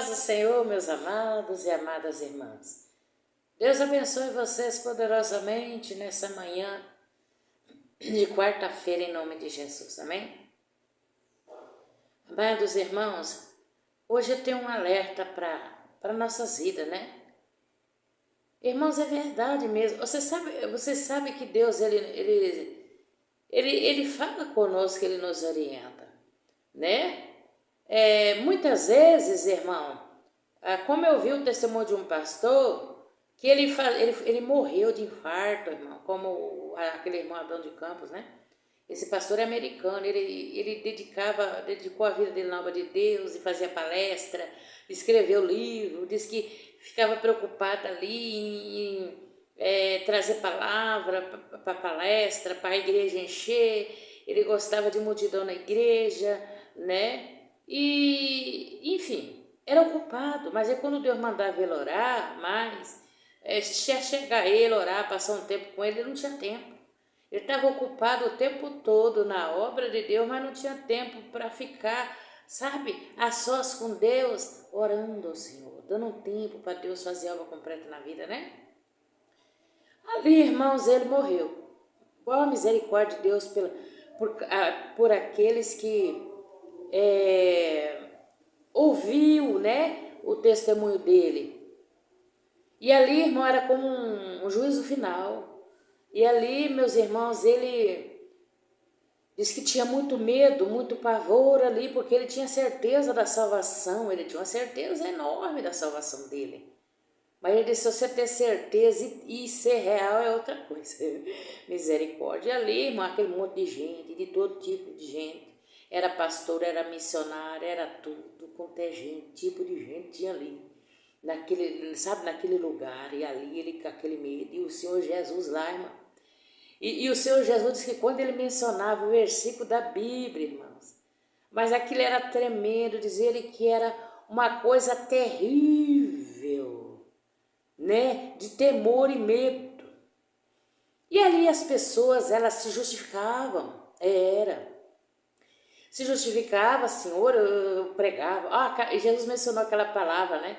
paz do Senhor, meus amados e amadas irmãs. Deus abençoe vocês poderosamente nessa manhã de quarta-feira, em nome de Jesus, amém? Amados irmãos, hoje eu tenho um alerta para nossas vidas, né? Irmãos, é verdade mesmo. Você sabe que Deus, ele fala conosco, ele nos orienta, né? Muitas vezes, irmão, como eu vi o testemunho de um pastor, que ele morreu de infarto, irmão, como aquele irmão Adão de Campos, né? Esse pastor é americano, ele dedicou a vida dele na obra de Deus, e fazia palestra, escreveu livro, disse que ficava preocupado ali em trazer palavra para palestra, para a igreja encher, ele gostava de multidão na igreja, né? E, enfim, era ocupado, mas é quando Deus mandava ele orar, se chegar ele, orar, passar um tempo com ele, ele não tinha tempo. Ele estava ocupado o tempo todo na obra de Deus, mas não tinha tempo para ficar, sabe, a sós com Deus, orando ao Senhor, dando um tempo para Deus fazer algo completo na vida, né? Ali, irmãos, ele morreu. Qual a misericórdia de Deus por aqueles que ouviu, né, o testemunho dele. E ali, irmão, era como um juízo final. E ali, meus irmãos, ele disse que tinha muito medo, muito pavor ali, porque ele tinha certeza da salvação, ele tinha uma certeza enorme da salvação dele. Mas ele disse, você ter certeza e ser real é outra coisa. Misericórdia. E ali, irmão, aquele monte de gente, de todo tipo de gente. Era pastor, era missionário, era tudo, quanto é gente, tipo de gente tinha ali. Naquele lugar, e ali ele com aquele medo. E o Senhor Jesus lá, irmão. E o Senhor Jesus disse que quando ele mencionava o versículo da Bíblia, irmãos, mas aquilo era tremendo, dizia ele que era uma coisa terrível, né, de temor e medo. E ali as pessoas, elas se justificavam, se justificava, Senhor, eu pregava. Jesus mencionou aquela palavra, né?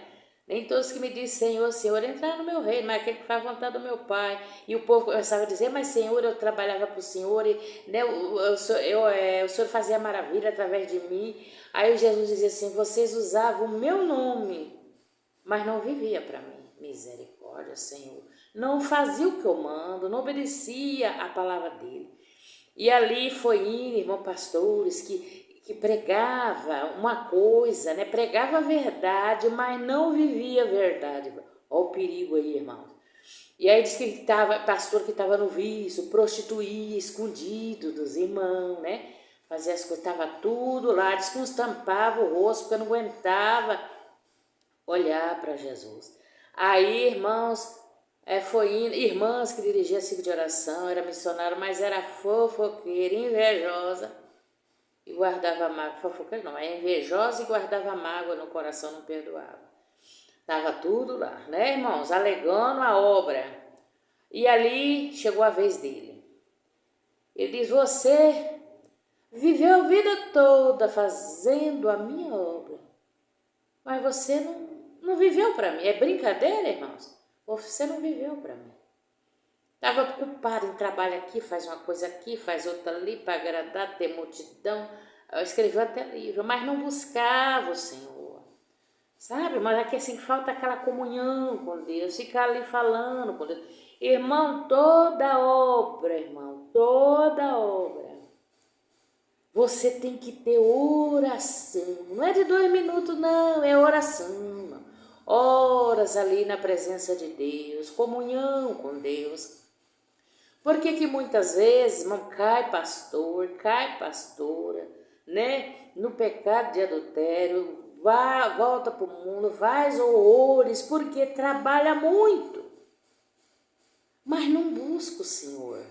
Nem todos que me dizem Senhor, Senhor, entraram no meu reino, mas aquele que faz a vontade do meu Pai. E o povo começava a dizer, mas Senhor, eu trabalhava para o Senhor, e, né, o Senhor fazia maravilha através de mim. Aí Jesus dizia assim, vocês usavam o meu nome, mas não vivia para mim. Misericórdia, Senhor. Não fazia o que eu mando, não obedecia a palavra dele. E ali foi indo, irmão, pastores que pregava uma coisa, né? Pregava a verdade, mas não vivia a verdade. Olha o perigo aí, irmãos. E aí diz que pastor que estava no vício, prostituía, escondido dos irmãos, né? Fazia as coisas, estava tudo lá, diz que uns tampava o rosto, porque não aguentava olhar para Jesus. Aí, irmãos, foi indo, irmãs que dirigia ciclo de oração, era missionária, mas era fofoqueira, invejosa e guardava mágoa. Fofoqueira não, é invejosa e guardava mágoa no coração, não perdoava. Estava tudo lá, né, irmãos? Alegando a obra. E ali chegou a vez dele. Ele diz, você viveu a vida toda fazendo a minha obra, mas você não viveu para mim. É brincadeira, irmãos? Você não viveu para mim. Estava ocupado em trabalho aqui, faz uma coisa aqui, faz outra ali, para agradar, ter multidão. Escreveu até livro, mas não buscava o Senhor. Sabe? Mas aqui assim falta aquela comunhão com Deus, ficar ali falando com Deus. Irmão, toda obra, irmão, toda obra. Você tem que ter oração. Não é de 2 minutos, não, é oração. Horas ali na presença de Deus, comunhão com Deus. Por que muitas vezes, irmão, cai pastor, cai pastora, né? No pecado de adultério, volta para o mundo, faz horrores, porque trabalha muito. Mas não busca o Senhor,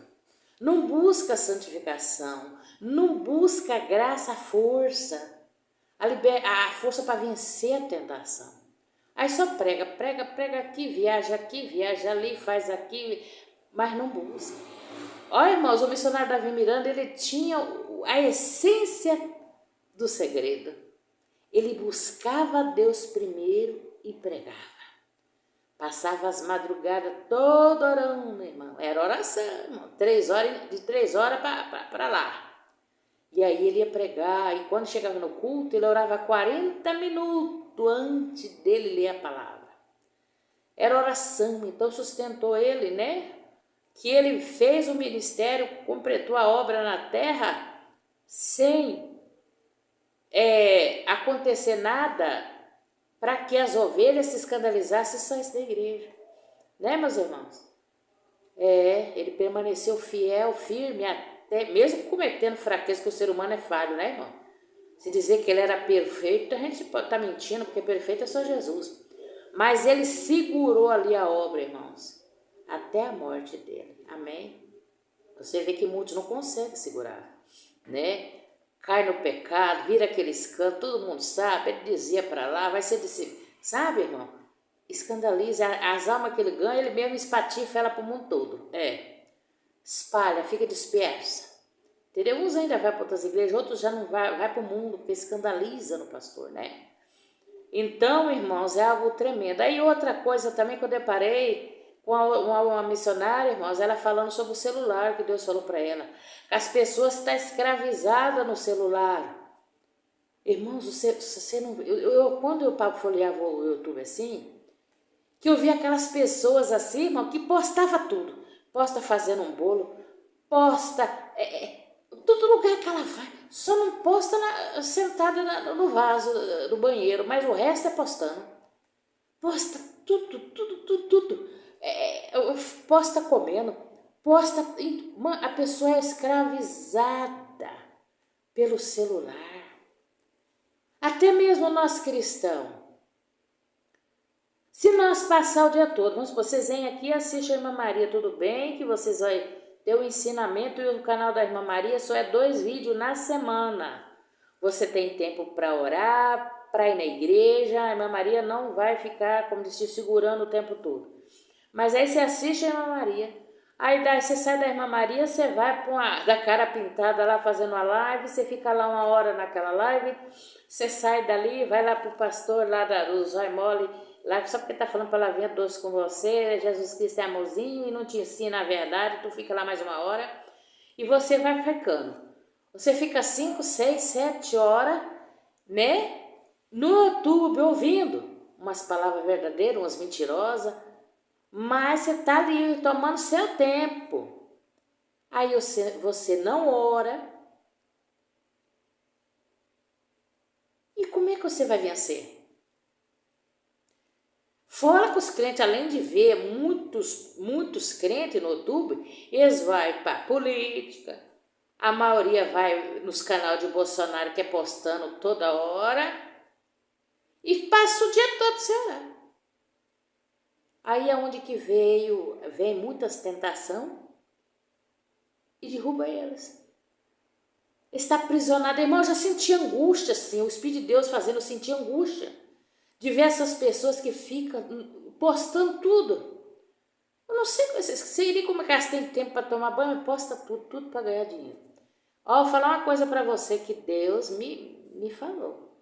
não busca a santificação, não busca a graça, a força, a força para vencer a tentação. Aí só prega aqui, viaja ali, faz aqui, mas não busca. Olha, irmãos, o missionário Davi Miranda, ele tinha a essência do segredo. Ele buscava a Deus primeiro e pregava. Passava as madrugadas todo orando, irmão. Era oração, irmão. 3 horas, de 3 horas para lá. E aí ele ia pregar, e quando chegava no culto, ele orava 40 minutos antes dele ler a palavra. Era oração, então sustentou ele, né? Que ele fez o ministério, completou a obra na terra sem acontecer nada para que as ovelhas se escandalizassem e saíssem da igreja. Né, meus irmãos? Ele permaneceu fiel, firme, até mesmo cometendo fraqueza, que o ser humano é falho, né, irmão? Se dizer que ele era perfeito, a gente pode estar mentindo, porque perfeito é só Jesus. Mas ele segurou ali a obra, irmãos, até a morte dele. Amém? Você vê que muitos não conseguem segurar, né? Cai no pecado, vira aquele escândalo, todo mundo sabe, ele dizia para lá, vai ser sabe, irmão? Escandaliza as almas que ele ganha, ele mesmo espatifa ela para o mundo todo. Espalha, fica dispersa. Entendeu? Uns ainda vai para outras igrejas, outros já não vai para o mundo, porque escandaliza no pastor, né? Então, irmãos, é algo tremendo. Aí outra coisa também que eu deparei com uma missionária, irmãos, ela falando sobre o celular, que Deus falou para ela. As pessoas estão escravizadas no celular. Irmãos, você não... quando eu folheava o YouTube assim, que eu via aquelas pessoas assim, irmão, que postava tudo. Posta fazendo um bolo, posta... todo lugar que ela vai, só não posta sentada no vaso do banheiro, mas o resto é postando. Posta tudo. Posta comendo, posta. A pessoa é escravizada pelo celular. Até mesmo nós cristãos. Se nós passar o dia todo, vamos, vocês vêm aqui e assistem a Irmã Maria, tudo bem? Que vocês vão ter o ensinamento, e o canal da Irmã Maria só é 2 vídeos na semana. Você tem tempo para orar, para ir na igreja. A Irmã Maria não vai ficar, como disse, segurando o tempo todo. Mas aí você assiste a Irmã Maria. Aí daí você sai da Irmã Maria, você vai da cara pintada lá fazendo a live, você fica lá 1 hora naquela live, você sai dali, vai lá pro pastor lá do Zói Mole, lá só porque tá falando palavrinha doce com você, Jesus Cristo é amorzinho e não te ensina a verdade, tu fica lá mais 1 hora e você vai ficando. Você fica 5, 6, 7 horas, né? No YouTube ouvindo umas palavras verdadeiras, umas mentirosas, mas você tá ali tomando seu tempo. Aí você não ora. E como é que você vai vencer? Fora que os crentes, além de ver muitos crentes no YouTube, eles vão para política. A maioria vai nos canais de Bolsonaro, que é postando toda hora. E passa o dia todo sem orar. Aí é onde que vem muitas tentações e derruba eles. Está aprisionado. Irmão, eu já senti angústia, assim, o Espírito de Deus fazendo eu sentir angústia de ver essas pessoas que ficam postando tudo. Eu não sei como é que elas têm tempo para tomar banho, mas posta tudo para ganhar dinheiro. Ó, vou falar uma coisa para você que Deus me falou.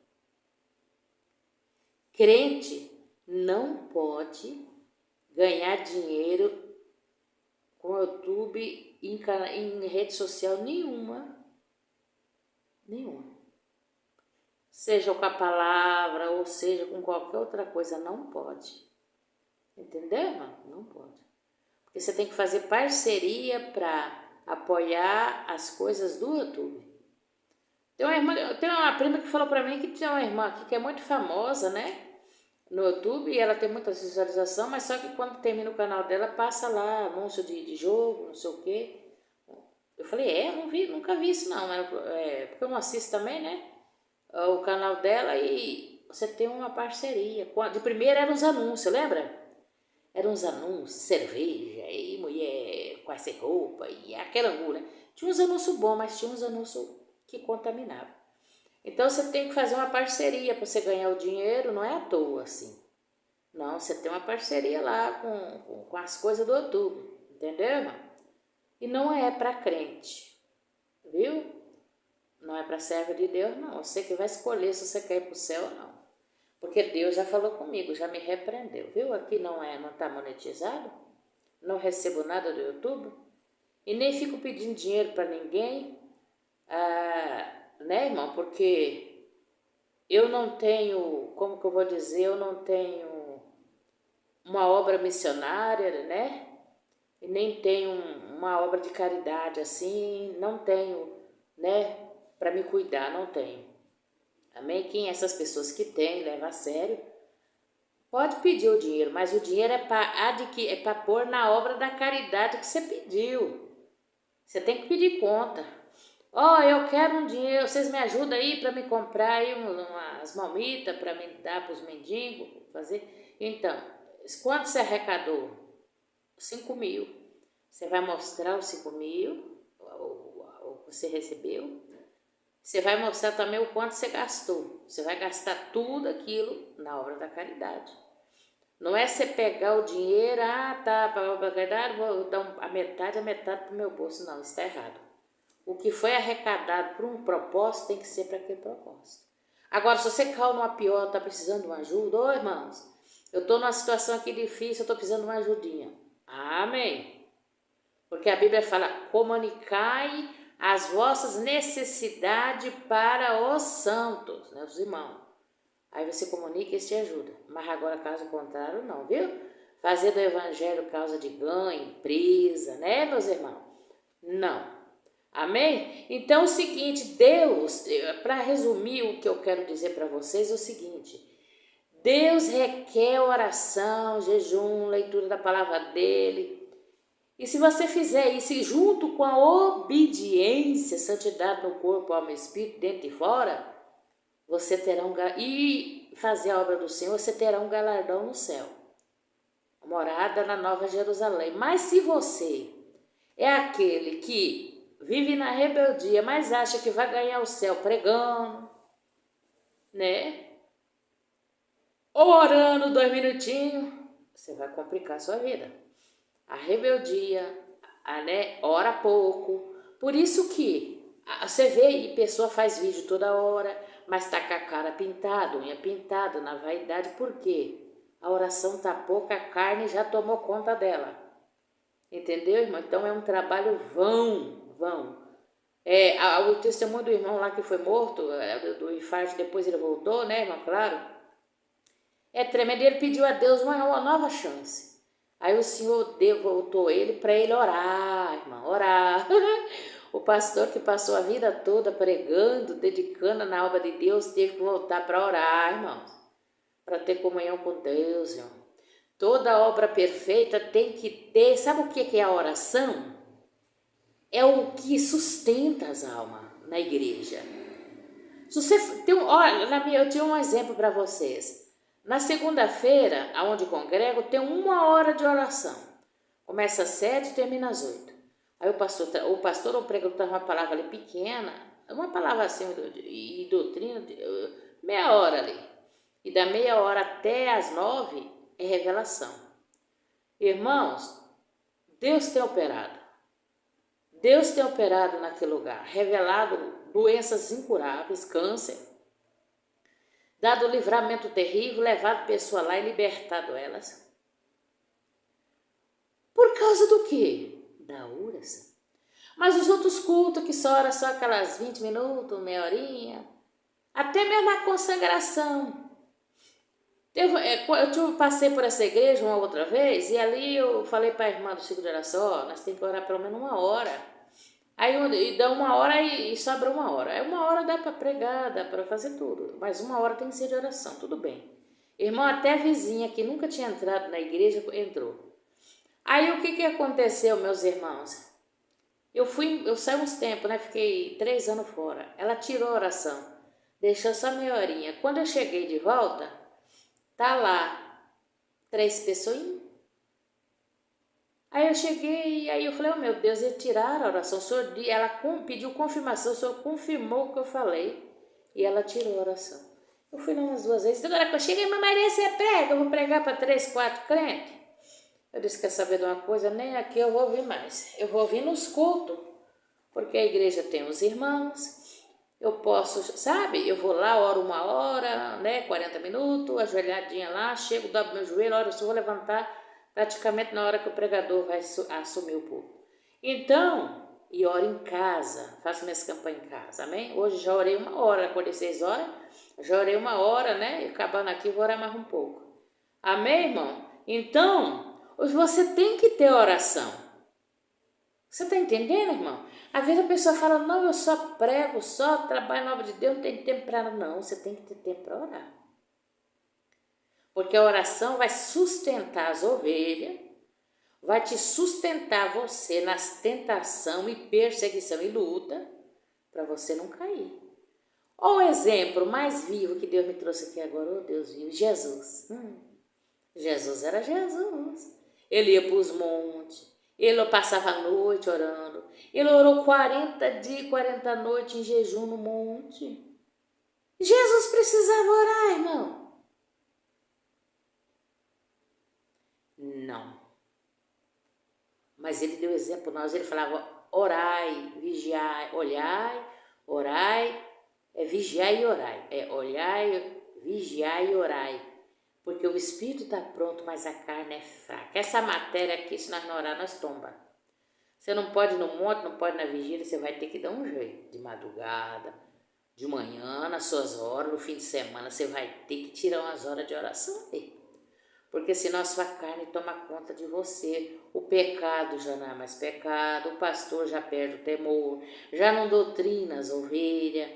Crente não pode ganhar dinheiro com YouTube em rede social nenhuma. Seja com a palavra ou seja com qualquer outra coisa, não pode. Entendeu, irmão? Não pode. Porque você tem que fazer parceria para apoiar as coisas do YouTube. Tem uma prima que falou para mim que tinha uma irmã aqui que é muito famosa, né? No YouTube, e ela tem muita visualização, mas só que quando termina o canal dela, passa lá anúncio de jogo, não sei o quê. Eu falei, nunca vi isso não, porque eu não assisto também, né? O canal dela, e você tem uma parceria. De primeiro eram os anúncios, lembra? Eram uns anúncios, cerveja, e mulher com essa roupa, e aquela angu, né? Tinha uns anúncios bons, mas tinha uns anúncios que contaminavam. Então você tem que fazer uma parceria para você ganhar o dinheiro, não é à toa assim. Não, você tem uma parceria lá com as coisas do YouTube, entendeu, irmão? E não é para crente, viu? Não é para servo de Deus, não. Você que vai escolher se você quer ir para o céu ou não. Porque Deus já falou comigo, já me repreendeu, viu? Aqui não está monetizado, não recebo nada do YouTube e nem fico pedindo dinheiro para ninguém, né, irmão? Porque eu não tenho, como que eu vou dizer, eu não tenho uma obra missionária, né? E nem tenho uma obra de caridade assim, não tenho, né, para me cuidar, não tenho. Amém? Quem essas pessoas que têm, leva a sério, pode pedir o dinheiro, mas o dinheiro é para pôr na obra da caridade que você pediu. Você tem que pedir conta. Eu quero um dinheiro, vocês me ajudam aí para me comprar aí umas malmitas para me dar para os mendigos, fazer. Então, quanto você arrecadou? 5.000. Você vai mostrar os 5.000, o que você recebeu. Você vai mostrar também o quanto você gastou. Você vai gastar tudo aquilo na obra da caridade. Não é você pegar o dinheiro, tá, para a obra da caridade, vou dar a metade para o meu bolso. Não, isso está errado. O que foi arrecadado por um propósito tem que ser para aquele propósito. Agora, se você caiu numa pior, está precisando de uma ajuda, irmãos, eu estou numa situação aqui difícil, eu estou precisando de uma ajudinha. Amém. Porque a Bíblia fala, comunicai as vossas necessidades para os santos, né, os irmãos. Aí você comunica e isso te ajuda. Mas agora, caso contrário, não, viu? Fazer do evangelho causa de ganho, empresa, né, meus irmãos? Não. Amém? Então, é o seguinte, Deus, para resumir o que eu quero dizer para vocês, é o seguinte. Deus requer oração, jejum, leitura da palavra dele. E se você fizer isso junto com a obediência, santidade no corpo, alma e espírito, dentro e fora, você terá e fazer a obra do Senhor, você terá um galardão no céu. Morada na Nova Jerusalém. Mas se você é aquele que vive na rebeldia, mas acha que vai ganhar o céu pregando, né? Orando 2 minutinhos, você vai complicar a sua vida. A rebeldia, né? Ora pouco. Por isso que você vê aí, pessoa faz vídeo toda hora, mas tá com a cara pintada, unha pintada, na vaidade. Por quê? A oração tá pouca, a carne já tomou conta dela. Entendeu, irmão? Então é um trabalho vão. O testemunho do irmão lá que foi morto, do infarto, depois ele voltou, né, irmão? Claro. É tremendo. Ele pediu a Deus uma nova chance. Aí o Senhor voltou ele para ele orar, irmão, orar. O pastor que passou a vida toda pregando, dedicando na obra de Deus, teve que voltar para orar, irmãos, para ter comunhão com Deus, irmão. Toda obra perfeita tem que ter, sabe o que é a oração? É o que sustenta as almas na igreja. Se você tem, olha, eu tinha um exemplo para vocês. Na segunda-feira, aonde congrego, tem 1 hora de oração. Começa às 7 e termina às 8. Aí o pastor ou pregador traz uma palavra ali pequena, uma palavra assim, e doutrina, meia hora ali. E da meia hora até às 9 é revelação. Irmãos, Deus tem operado. Deus tem operado naquele lugar, revelado doenças incuráveis, câncer, dado livramento terrível, levado pessoas lá e libertado elas. Por causa do quê? Da oração. Mas os outros cultos que só oram só aquelas 20 minutos, meia horinha, até mesmo a consagração. Eu passei por essa igreja uma outra vez e ali eu falei para a irmã do ciclo de oração, nós temos que orar pelo menos 1 hora. Aí dá 1 hora e sobra 1 hora. Aí 1 hora dá para pregar, dá para fazer tudo. Mas 1 hora tem que ser de oração, tudo bem. Irmão, até a vizinha que nunca tinha entrado na igreja entrou. Aí o que aconteceu, meus irmãos? Eu saí uns tempos, né? Fiquei 3 anos fora. Ela tirou a oração, deixou só meia horinha. Quando eu cheguei de volta, tá lá 3 pessoas. Aí eu cheguei, aí eu falei, meu Deus, eles tiraram a oração. O senhor, ela pediu confirmação, o senhor confirmou o que eu falei e ela tirou a oração. Eu fui lá umas 2 vezes. Toda hora que eu cheguei, mas Maria, você prega? Eu vou pregar para 3, 4 crentes. Eu disse, quer saber de uma coisa? Nem aqui eu vou ouvir mais. Eu vou ouvir nos cultos, porque a igreja tem os irmãos, eu posso, sabe? Eu vou lá, oro 1 hora, né? 40 minutos, ajoelhadinha lá, chego, dobro meu joelho, oro, eu só vou levantar praticamente na hora que o pregador vai assumir o púlpito. Então, e oro em casa, faço minhas campanhas em casa, amém? Hoje já orei 1 hora, acordei 6 horas, já orei 1 hora, né? E acabando aqui, vou orar mais um pouco. Amém, irmão? Então, hoje você tem que ter oração. Você está entendendo, irmão? Às vezes a pessoa fala, não, eu só prego, só trabalho na obra de Deus, não tenho tempo para orar. Não, você tem que ter tempo para orar. Porque a oração vai sustentar as ovelhas, vai te sustentar você nas tentação e perseguição e luta, para você não cair. Olha o exemplo mais vivo que Deus me trouxe aqui agora, oh Deus vivo, Jesus. Jesus era Jesus. Ele ia para os montes, ele passava a noite orando, ele orou 40 dias e 40 noites em jejum no monte. Jesus precisava orar, irmão. Não. Mas ele deu exemplo para nós, ele falava, orai, vigiai, olhai, orai, vigiai e orai. Olhai, vigiai e orai. Porque o espírito está pronto, mas a carne é fraca. Essa matéria aqui, se nós não orar, nós tomba. Você não pode ir no monte, não pode ir na vigília, você vai ter que dar um jeito. De madrugada, de manhã, nas suas horas, no fim de semana, você vai ter que tirar umas horas de oração aí. Porque senão a sua carne toma conta de você. O pecado já não é mais pecado, o pastor já perde o temor, já não doutrina as ovelhas,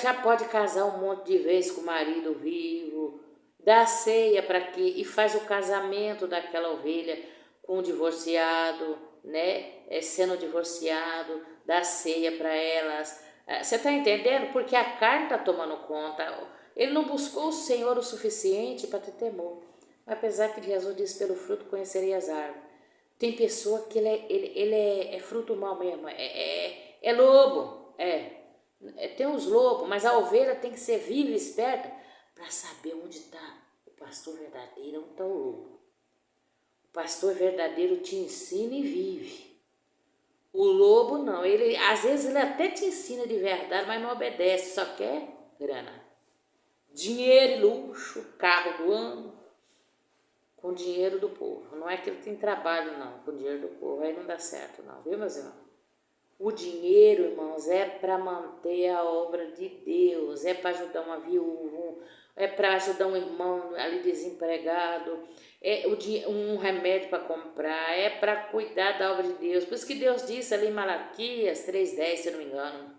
já pode casar um monte de vezes com o marido vivo, dá ceia para quê? E faz o casamento daquela ovelha com o divorciado, né? Sendo divorciado, dá ceia para elas. Você está entendendo? Porque a carne está tomando conta. Ele não buscou o Senhor o suficiente para ter temor. Apesar que Jesus disse, pelo fruto conhecerei as árvores. Tem pessoa que ele é fruto mau mesmo, é lobo, tem os lobos, mas a ovelha tem que ser viva e esperta para saber onde está o pastor verdadeiro, onde está o lobo. O pastor verdadeiro te ensina e vive. O lobo não, às vezes ele até te ensina de verdade, mas não obedece, só quer grana. Dinheiro e luxo, carro do ano, com dinheiro do povo. Não é que ele tem trabalho não, com dinheiro do povo, aí não dá certo não, viu meus irmãos? O dinheiro, irmãos, é para manter a obra de Deus, é para ajudar uma viúva, é para ajudar um irmão ali desempregado, é um remédio para comprar, é para cuidar da obra de Deus. Por isso que Deus disse ali em Malaquias 3:10, se eu não me engano,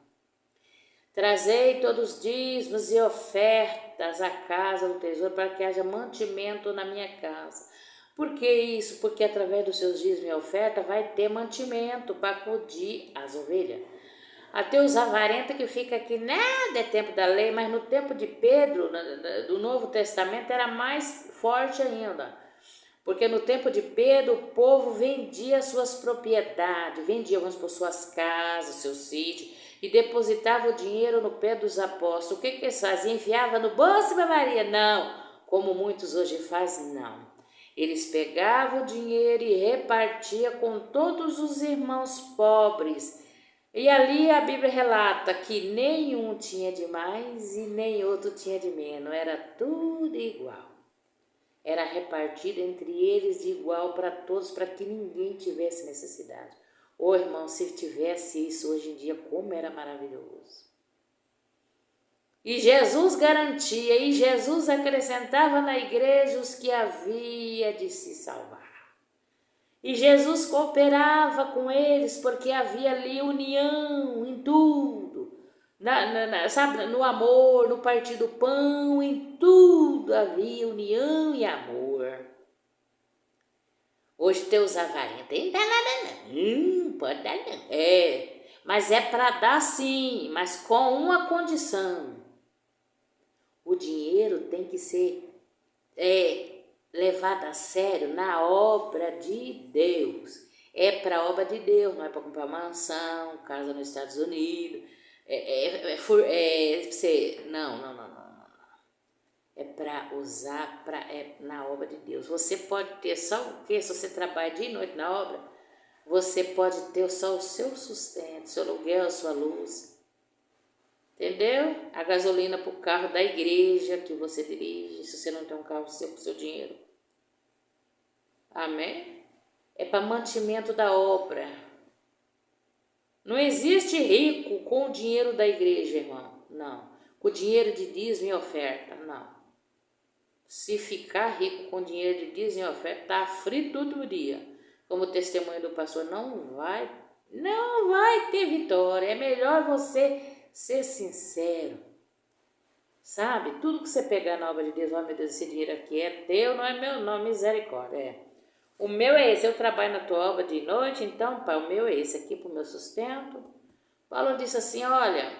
trazei todos os dízimos e ofertas à casa do tesouro para que haja mantimento na minha casa. Por que isso? Porque através dos seus dízimos e oferta vai ter mantimento para acudir as ovelhas. Até os avarentos que fica aqui, nada é tempo da lei, mas no tempo de Pedro, do Novo Testamento, era mais forte ainda. Porque no tempo de Pedro, o povo vendia suas propriedades, vendia, vamos por suas casas, seus sítios, e depositava o dinheiro no pé dos apóstolos. O que eles faziam? Enfiava no bolso da Maria? Não, como muitos hoje fazem, não. Eles pegavam o dinheiro e repartiam com todos os irmãos pobres. E ali a Bíblia relata que nenhum tinha de mais e nem outro tinha de menos, era tudo igual. Era repartido entre eles de igual para todos, para que ninguém tivesse necessidade. Ô irmão, se tivesse isso hoje em dia, como era maravilhoso. E Jesus garantia, e Jesus acrescentava na igreja os que havia de se salvar. E Jesus cooperava com eles, porque havia ali união em tudo. Sabe, no amor, no partir do pão, em tudo havia união e amor. Hoje tem os avarentos, não dá nada não, pode dar não. Mas é para dar sim, mas com uma condição. O dinheiro tem que ser levado a sério na obra de Deus. É para a obra de Deus, não é para comprar mansão, casa nos Estados Unidos. Não. É para usar na obra de Deus. Você pode ter só o quê? Se você trabalha dia e noite na obra, você pode ter só o seu sustento, seu aluguel, a sua luz. Entendeu? A gasolina para o carro da igreja que você dirige, se você não tem um carro seu com seu dinheiro. Amém? É para mantimento da obra. Não existe rico com o dinheiro da igreja, irmão. Não. Com o dinheiro de dízimo e oferta. Não. Se ficar rico com dinheiro de dízimo e oferta, tá frito todo dia. Como o testemunho do pastor, não vai ter vitória. É melhor você ser sincero. Sabe? Tudo que você pegar na obra de Deus, oh meu Deus, esse dinheiro aqui é teu, não é meu, não, misericórdia. O meu é esse, eu trabalho na tua obra de noite, então, pai, o meu é esse aqui para o meu sustento. Paulo disse assim, olha,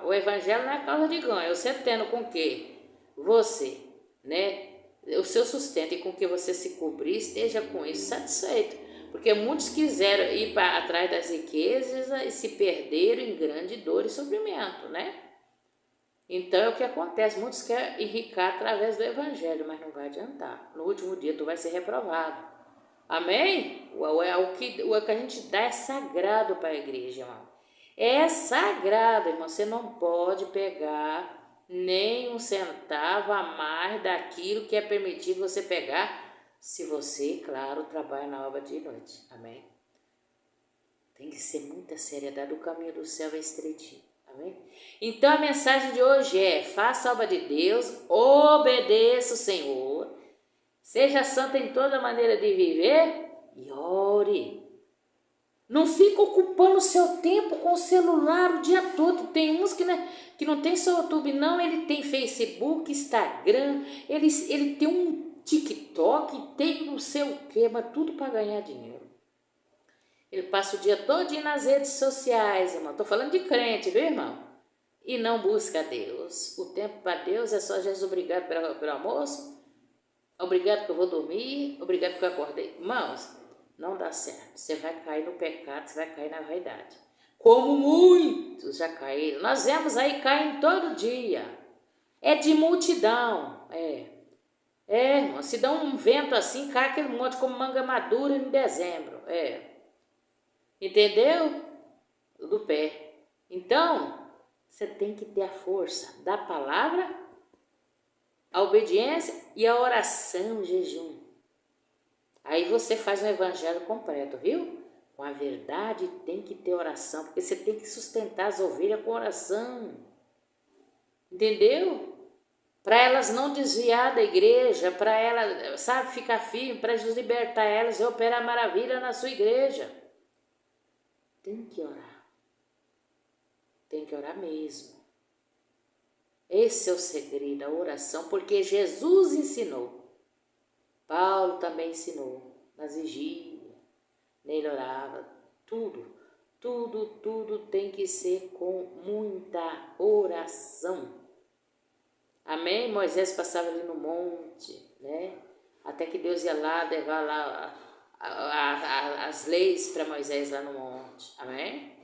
o evangelho não é causa de ganho, você tendo com que você, né, o seu sustento e com que você se cobrir, esteja com isso satisfeito. Porque muitos quiseram ir para atrás das riquezas e se perderam em grande dor e sofrimento, né? Então é o que acontece, muitos querem enricar através do evangelho, mas não vai adiantar. No último dia tu vai ser reprovado. Amém? O que a gente dá é sagrado para a igreja, irmão. É sagrado, irmão. Você não pode pegar nem um centavo a mais daquilo que é permitido você pegar, se você, claro, trabalha na obra de noite. Amém? Tem que ser muita seriedade, o caminho do céu é estreitinho. Amém? Então a mensagem de hoje é: faça a obra de Deus, obedeça o Senhor, seja santa em toda maneira de viver e ore. Não fica ocupando o seu tempo com o celular o dia todo. Tem uns que não tem só YouTube, não. Ele tem Facebook, Instagram, ele tem um TikTok, tem não sei o que, mas tudo para ganhar dinheiro. Ele passa o dia todo nas redes sociais, irmão. Estou falando de crente, viu, irmão? E não busca Deus. O tempo para Deus é só Jesus, obrigado pelo almoço, obrigado que eu vou dormir, obrigado que eu acordei. Irmãos, não dá certo. Você vai cair no pecado, você vai cair na vaidade. Como muitos já caíram. Nós vemos aí caindo todo dia. É de multidão. Irmão, se dá um vento assim, cai aquele monte como manga madura em dezembro. Entendeu? Do pé. Então, você tem que ter a força da palavra, a obediência e a oração, o jejum. Aí você faz um evangelho completo, viu? Com a verdade tem que ter oração, porque você tem que sustentar as ovelhas com oração. Entendeu? Para elas não desviar da igreja, para elas, sabe, ficar firme, para Jesus libertar elas e operar maravilha na sua igreja. Tem que orar. Tem que orar mesmo. Esse é o segredo, a oração, porque Jesus ensinou. Paulo também ensinou, nas vigílias, nele orava, tudo tem que ser com muita oração. Amém? Moisés passava ali no monte, né? Até que Deus ia lá levar lá as leis para Moisés lá no monte. Amém?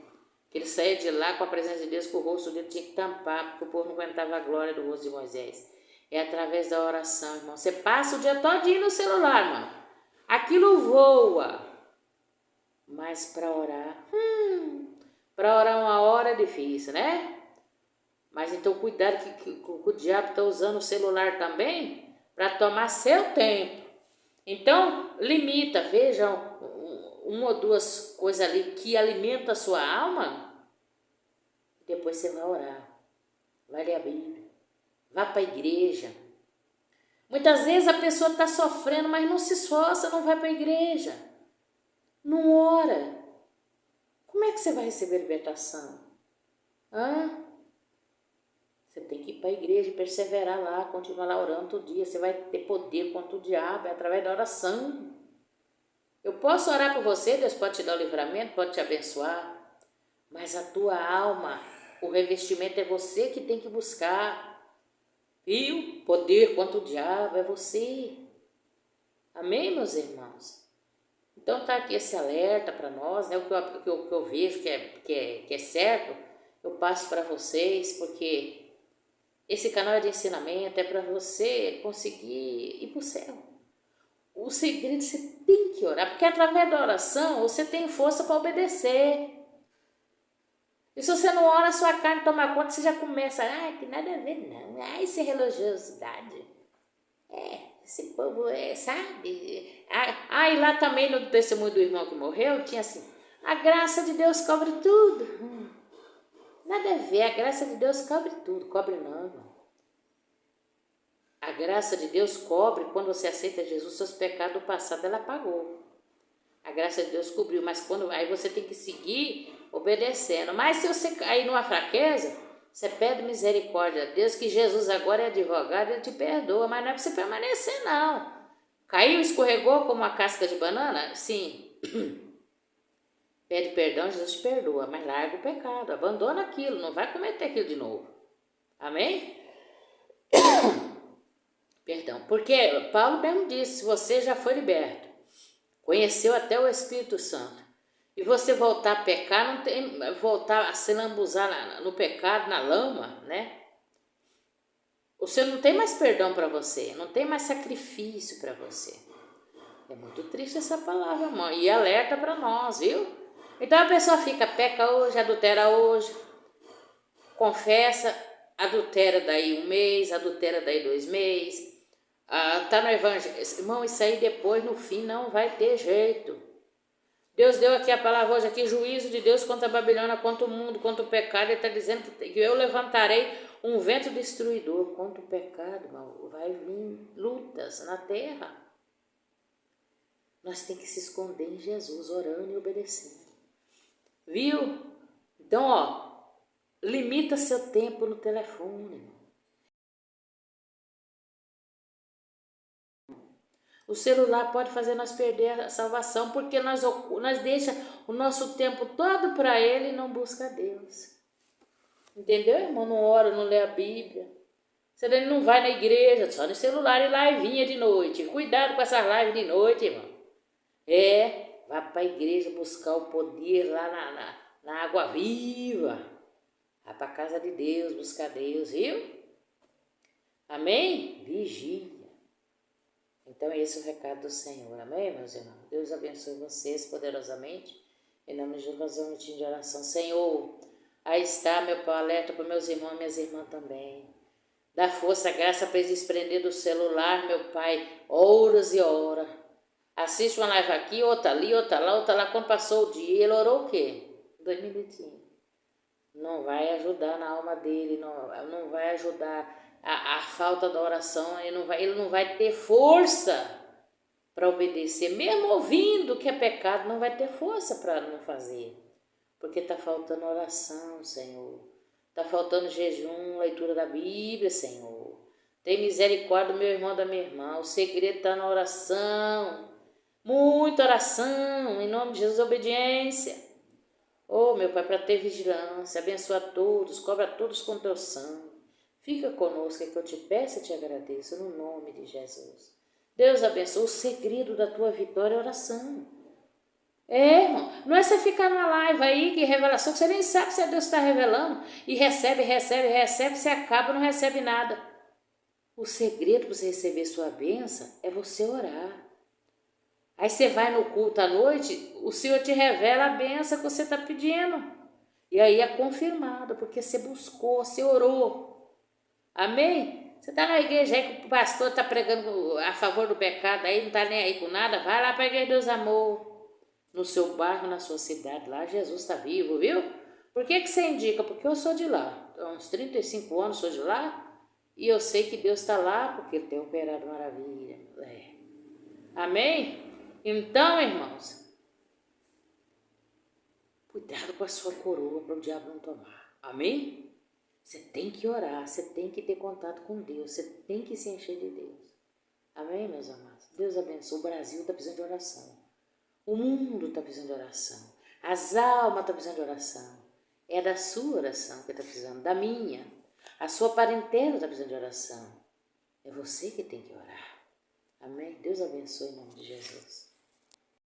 Que ele saía de lá com a presença de Deus, que o rosto dele tinha que tampar, porque o povo não aguentava a glória do rosto de Moisés. É através da oração, irmão. Você passa o dia todinho no celular, irmão. Aquilo voa. Mas para orar, uma hora é difícil, né? Mas então cuidado que o diabo está usando o celular também para tomar seu tempo. Então, limita, veja uma ou duas coisas ali que alimentam a sua alma. Depois você vai orar, vai ler a Bíblia, vá para a igreja. Muitas vezes a pessoa está sofrendo, mas não se esforça, não vai para a igreja, não ora. Como é que você vai receber libertação? Você tem que ir para a igreja e perseverar lá, continuar lá orando todo dia. Você vai ter poder contra o diabo, é através da oração. Eu posso orar por você, Deus pode te dar o livramento, pode te abençoar, mas a tua alma, o revestimento é você que tem que buscar. E o poder contra o diabo é você. Amém, meus irmãos? Então está aqui esse alerta para nós, né? O que eu vejo que é certo, eu passo para vocês, porque esse canal é de ensinamento, é para você conseguir ir para o céu. O segredo, você tem que orar, porque através da oração você tem força para obedecer. E se você não ora, a sua carne toma conta, você já começa, ai, tem nada a ver não, ai, isso é religiosidade. Esse povo sabe? E lá também no testemunho do irmão que morreu, tinha assim, a graça de Deus cobre tudo. Nada a ver, a graça de Deus cobre tudo, cobre não, irmão. A graça de Deus cobre, quando você aceita Jesus, seus pecados do passado, ela pagou. A graça de Deus cobriu, mas aí você tem que seguir obedecendo. Mas se você cair numa fraqueza, você pede misericórdia a Deus, que Jesus agora é advogado, ele te perdoa, mas não é para você permanecer, não. Caiu, escorregou como uma casca de banana? Sim. Pede perdão, Jesus te perdoa, mas larga o pecado, abandona aquilo, não vai cometer aquilo de novo. Amém? Perdão, porque Paulo mesmo disse, se você já foi liberto, conheceu até o Espírito Santo, e você voltar a pecar, não tem, voltar a se lambuzar no pecado, na lama, né? O Senhor não tem mais perdão para você, não tem mais sacrifício para você. É muito triste essa palavra, irmão, e alerta para nós, viu? Então a pessoa peca hoje, adultera hoje, confessa, adultera daí 1 mês, adultera daí 2 meses, tá no evangelho. Irmão, isso aí depois, no fim, não vai ter jeito. Deus deu aqui a palavra hoje, aqui, juízo de Deus contra a Babilônia, contra o mundo, contra o pecado. Ele está dizendo que eu levantarei um vento destruidor contra o pecado, irmão. Vai vir lutas na terra. Nós temos que se esconder em Jesus, orando e obedecendo. Viu? Então, limita seu tempo no telefone, irmão. O celular pode fazer nós perder a salvação, porque nós deixa o nosso tempo todo para ele e não busca Deus. Entendeu, irmão? Não ora, não lê a Bíblia. Você não vai na igreja, só no celular e livinha de noite. Cuidado com essas lives de noite, irmão. Vá para a igreja buscar o poder lá na água viva. Vá para a casa de Deus, buscar Deus, viu? Amém? Vigia. Então esse é o recado do Senhor, amém, meus irmãos? Deus abençoe vocês poderosamente, em nome de Jesus, nós vamos de oração. Senhor, aí está meu Pai, alerta para meus irmãos e minhas irmãs também. Dá força, graça para eles desprender do celular, meu Pai, horas e horas. Assiste uma live aqui, outra ali, outra lá, quando passou o dia, ele orou o quê? 2 minutinhos. Não vai ajudar na alma dele, não vai ajudar. A falta da oração, ele não vai ter força para obedecer, mesmo ouvindo que é pecado, não vai ter força para não fazer, porque está faltando oração, Senhor, está faltando jejum, leitura da Bíblia, Senhor. Tem misericórdia do meu irmão, da minha irmã, o segredo está na oração, muita oração, em nome de Jesus, obediência. Oh, meu Pai, para ter vigilância, abençoa a todos, cobra todos com teu sangue. Fica conosco, é que eu te peço e te agradeço, no nome de Jesus. Deus abençoe. O segredo da tua vitória é oração. Irmão, não é você ficar numa live aí, que revelação, que você nem sabe se Deus está revelando, e recebe, você acaba, não recebe nada. O segredo para você receber sua bênção é você orar. Aí você vai no culto à noite, o Senhor te revela a bênção que você está pedindo. E aí é confirmado, porque você buscou, você orou. Amém? Você está na igreja aí que o pastor está pregando a favor do pecado, aí não está nem aí com nada, vai lá para a igreja Deus Amor. No seu bairro, na sua cidade, lá Jesus está vivo, viu? Por que você indica? Porque eu sou de lá. Há uns 35 anos sou de lá e eu sei que Deus está lá porque Ele tem operado maravilha. Amém? Então, irmãos, cuidado com a sua coroa para o diabo não tomar. Amém? Você tem que orar, você tem que ter contato com Deus, você tem que se encher de Deus. Amém, meus amados? Deus abençoe. O Brasil está precisando de oração. O mundo está precisando de oração. As almas estão precisando de oração. É da sua oração que está precisando, da minha. A sua parentela está precisando de oração. É você que tem que orar. Amém? Deus abençoe em nome de Jesus.